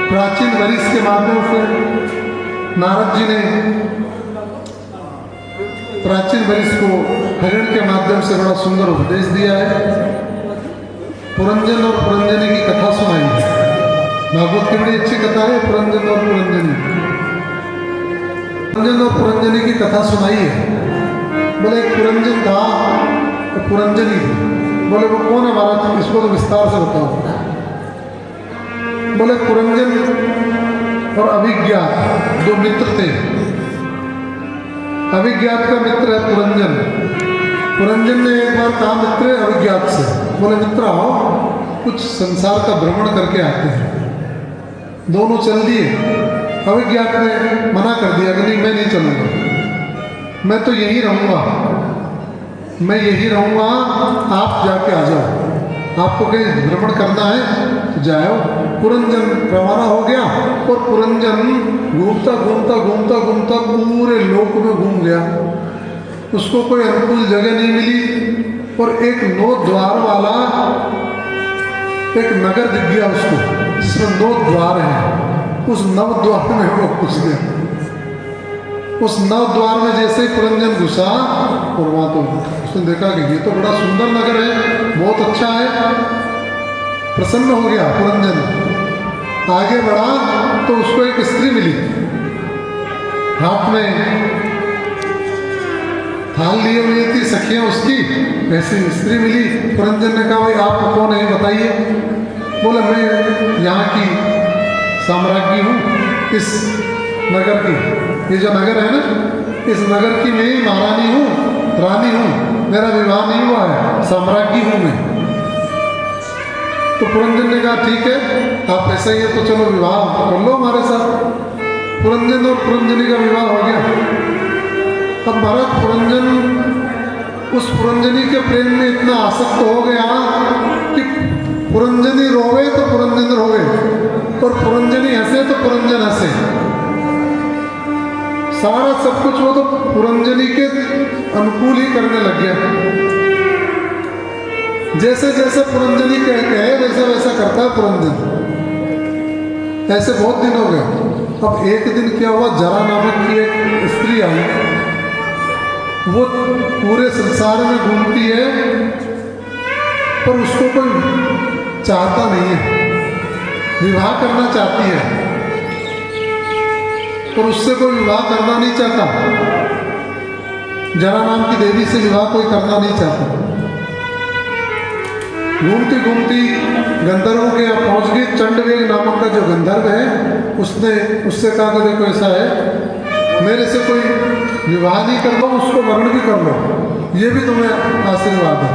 प्राचीन वरिष्ठ के माध्यम से नारद जी ने प्राचीन वरिष्ठ को हिरण के माध्यम से बड़ा सुंदर उपदेश दिया है। पुरंजन और पुरंजनी की कथा सुनाई है, भागवत की बड़ी अच्छी कथा है पुरंजन और पुरंजनी। पुरंजन और पुरंजनी की कथा सुनाई है। बोले एक पुरंजन था और पुरंजनी थी। बोले वो कौन है महाराज, इसको तो विस्तार से बताओ। बोले पुरंजन और अभिज्ञात 2 मित्र थे। अभिज्ञात का मित्र है पुरंजन। पुरंजन ने एक बार कहा मित्र अभिज्ञात से, बोले मित्र आओ कुछ संसार का भ्रमण करके आते हैं। दोनों चल दिए। अभिज्ञात ने मना कर दिया कि नहीं मैं नहीं चलूँगा, मैं तो यहीं रहूँगा, मैं यहीं रहूँगा, आप जाके आ जाओ, आपको कहीं भ्रमण करना है तो जाओ। पुरंजन रवाना हो गया और पुरंजन घूमता घूमता घूमता घूमता पूरे लोक में घूम गया। उसको कोई अनुकूल जगह नहीं मिली और एक 9 द्वार वाला एक नगर दिख गया उसको, जिसमें 9 द्वार हैं। उस 9 द्वार में वो घुस गया। उस 9 द्वार में जैसे ही पुरंजन घुसा और वहाँ तो उसने देखा कि ये तो बड़ा सुंदर नगर है, बहुत अच्छा है। प्रसन्न हो गया पुरंजन, आगे बढ़ा तो उसको एक स्त्री मिली, हाथ में थाल लिए हुई थी सखियां उसकी, ऐसी स्त्री मिली। पुरंजन ने कहा भाई आप कौन है बताइए। बोला मैं यहाँ की साम्राज्ञी हूँ, इस नगर की, ये जो नगर है ना, इस नगर की मैं महारानी हूँ, रानी हूँ, मेरा विवाह नहीं हुआ है, साम्राज्ञी हूँ मैं। तो पुरंजन ने कहा ठीक है आप ऐसा ही है तो चलो विवाह कर लो हमारे साथ। पुरंजन और पुरंजनी का विवाह हो गया। अब महाराज पुरंजन उस पुरंजनी के प्रेम में इतना आसक्त हो गया कि पुरंजनी रोवे तो पुरंजन रोवे और पुरंजनी हंसे तो पुरंजन हंसे। सारा सब कुछ वो तो पुरंजनी के अनुकूल ही करने लग गया। जैसे जैसे पुरंजनी कहे वैसे वैसा करता है पुरंजन। ऐसे बहुत दिन हो गए। अब एक दिन क्या हुआ, जरा नामक की एक स्त्री आई वो पूरे संसार में घूमती है पर उसको कोई चाहता नहीं है, विवाह करना चाहती है पर उससे कोई विवाह करना नहीं चाहता। जरा नाम की देवी से विवाह कोई करना नहीं चाहता। घूमती घूमती गंधर्वों के यहाँ पहुंच गई। चंडवेग नामक का जो गंधर्व है उसने उससे कहा कि देखो ऐसा है, मेरे से कोई विवाह नहीं कर लो, उसको वर्ण भी कर लो, ये भी तुम्हें आशीर्वाद है।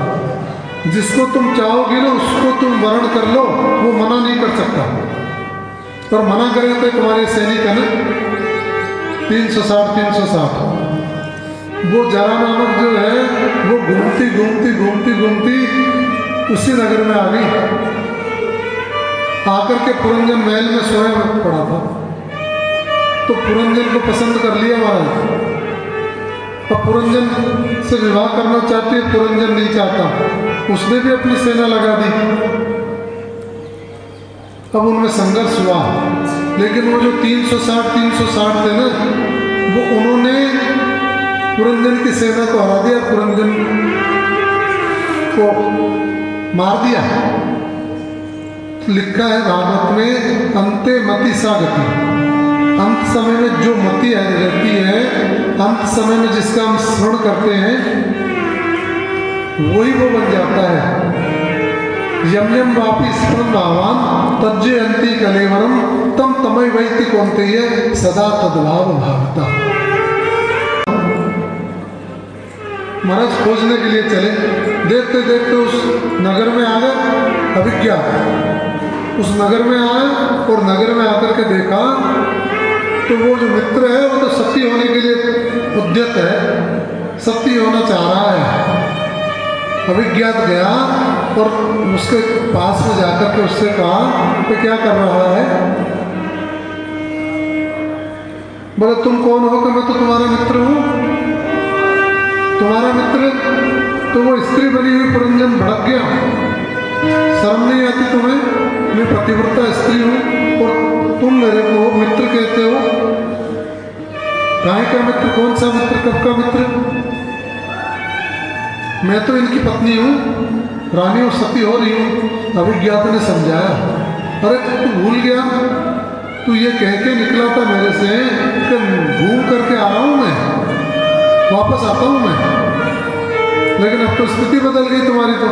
जिसको तुम चाहोगे ना उसको तुम वर्ण कर लो, वो मना नहीं कर सकता। और मना करें तो तुम्हारे सैनिक है ना 360 वो जरा नामक जो है वो घूमती घूमती घूमती घूमती उसी नगर में आ गई। आकर के पुरंजन महल में सोया पड़ा था, तो पुरंजन को पसंद कर लिया महाराज। अब पुरंजन से विवाह करना चाहती है, पुरंजन नहीं चाहता, उसने भी अपनी सेना लगा दी। अब उनमें संघर्ष हुआ, लेकिन वो जो 360 थे ना, वो उन्होंने पुरंजन की सेना को हरा दिया, पुरंजन को मार दिया। लिखा है भागवत में, अंते मति सा गति, अंत समय में जो मति रहती है, अंत समय में जिसका हम स्मरण करते हैं वही वो बन जाता है। यम यम वापी स्मरण भावान तज्जे अंति कलेवरम तम तमय वैति कौनते सदा तद्भाव भावता। महाराज खोजने के लिए चले, देखते देखते उस नगर में आ गए। अभिज्ञा उस नगर में आए और नगर में आकर के देखा तो वो जो मित्र है वो तो सती होने के लिए उद्यत है, सती होना चाह रहा है। अभिज्ञात गया और उसके पास में जाकर के उससे कहा कि क्या कर रहा है? बोले तुम कौन हो? कि मैं तो तुम्हारा मित्र हूँ। तुम्हारा मित्र? तो वो स्त्री बनी हुई पुरंजन भड़क गया, शर्म नहीं आती तुम्हें? मैं पतिव्रता स्त्री हूँ और तुम मेरे को मित्र कहते हो? काहे का मित्र? कौन सा मित्र? कब का मित्र? मैं तो इनकी पत्नी हूँ, रानी और सती हो रही हूँ। अभिज्ञात ने समझाया, अरे तू भूल गया, तू ये कह के निकला था मेरे से कि घूम करके आ रहा हूँ, मैं वापस आता हूँ मैं, लेकिन अब तो स्थिति बदल गई तुम्हारी। तो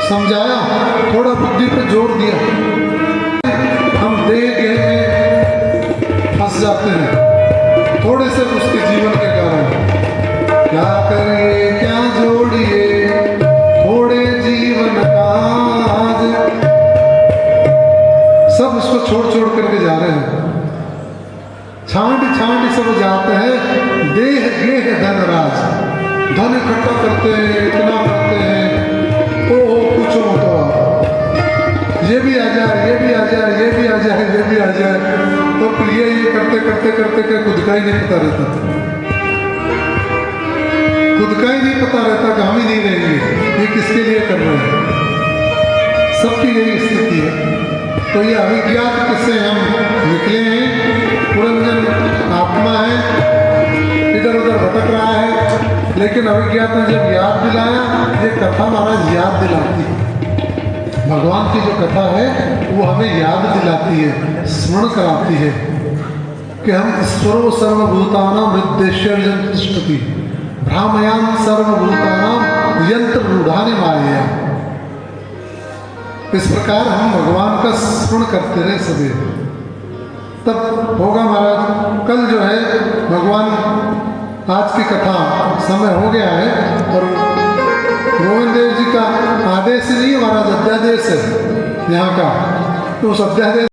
समझाया, थोड़ा बुद्धि पे जोर दिया। हम देह में फंस जाते हैं थोड़े से उसके जीवन के कारण। क्या करिए क्या जोड़िए थोड़े जीवन का, सब उसको छोड़ छोड़ करके जा रहे हैं। छांट छांट सब जाते हैं, देह गेह धनराज, धन इकट्ठा करते हैं, इतना करते हैं, ओहो पूछो मत, ये भी आ जाए, ये भी आ जाए, ये भी आ जाए, ये भी आ जाए। तो फिर ये करते करते करते कर खुद का ही नहीं पता रहता, खुद का ही नहीं पता रहता कि हम ही नहीं रहेंगे, ये किसके लिए कर रहे हैं। सबकी यही स्थिति है। तो ये अभिज्ञात किससे हम निकले हैं? पुरंजन आत्मा है, इधर उधर भटक रहा है, लेकिन अभिज्ञात ने जब याद दिलाया, ये कथा महाराज याद दिलाती है। भगवान की जो कथा है वो हमें याद दिलाती है, स्मरण कराती है कि हम ईश्वरो सर्वभूतानां हृद्येश्वर्यं तिष्ठति भ्रामयान सर्वभूतानां यंत्र रूढ़ानि मायया। इस प्रकार हम भगवान का स्मरण करते रहे सदैव, तब होगा महाराज। कल जो है भगवान, आज की कथा समय हो गया है और गोविंद देव जी का आदेश नहीं, हमारा अध्यादेश है यहाँ का, तो उस अध्यादेश